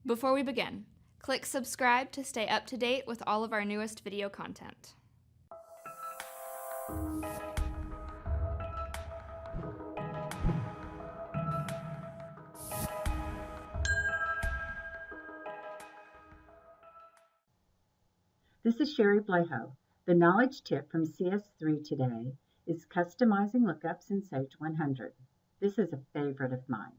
Before we begin, click subscribe to stay up to date with all of our newest video content. This is Sherry Bleho. The knowledge tip from CS3 today is customizing lookups in Sage 100. This is a favorite of mine.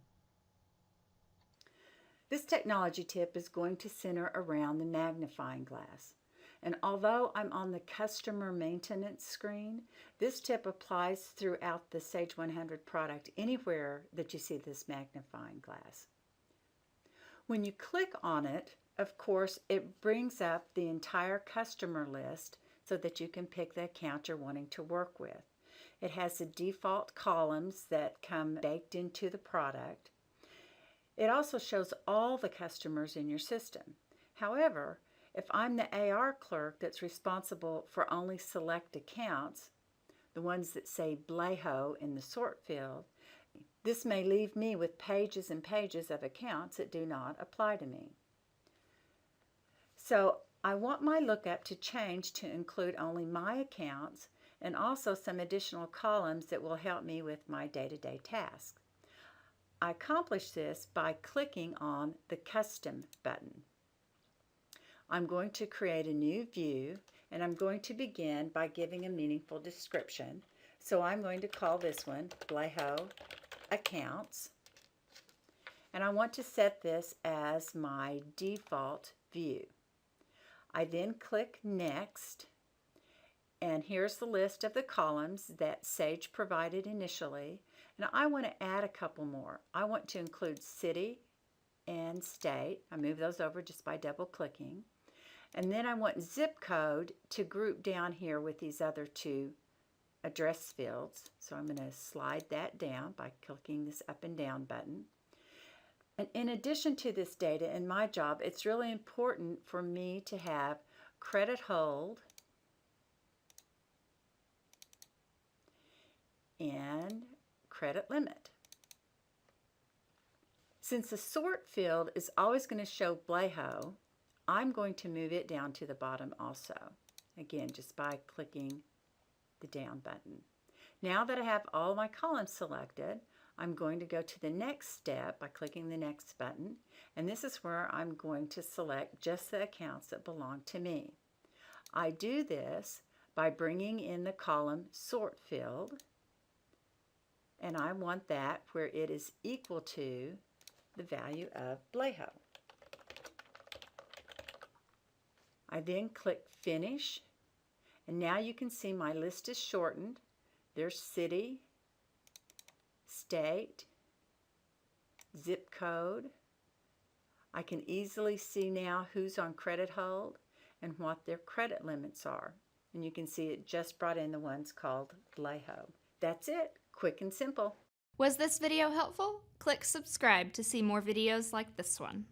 This technology tip is going to center around the magnifying glass. And although I'm on the customer maintenance screen, this tip applies throughout the Sage 100 product anywhere that you see this magnifying glass. When you click on it, of course, it brings up the entire customer list so that you can pick the account you're wanting to work with. It has the default columns that come baked into the product. It also shows all the customers in your system. However, if I'm the AR clerk that's responsible for only select accounts, the ones that say Bleho in the sort field, this may leave me with pages and pages of accounts that do not apply to me. So I want my lookup to change to include only my accounts and also some additional columns that will help me with my day-to-day tasks. I accomplish this by clicking on the Custom button. I'm going to create a new view, and I'm going to begin by giving a meaningful description. So I'm going to call this one Bleho Accounts, and I want to set this as my default view. I then click Next, and here's the list of the columns that Sage provided initially. Now I want to add a couple more. I want to include city and state. I move those over just by double clicking. And then I want zip code to group down here with these other two address fields. So I'm going to slide that down by clicking this up and down button. And in addition to this data in my job, it's really important for me to have credit hold and credit limit. Since the sort field is always going to show Bleho, I'm going to move it down to the bottom also. Again, just by clicking the down button. Now that I have all my columns selected, I'm going to go to the next step by clicking the next button, and this is where I'm going to select just the accounts that belong to me. I do this by bringing in the column sort field, and I want that where it is equal to the value of Bleho. I then click Finish, and now you can see my list is shortened. There's city, state, zip code. I can easily see now who's on credit hold and what their credit limits are. And you can see it just brought in the ones called Bleho. That's it. Quick and simple. Was this video helpful? Click subscribe to see more videos like this one.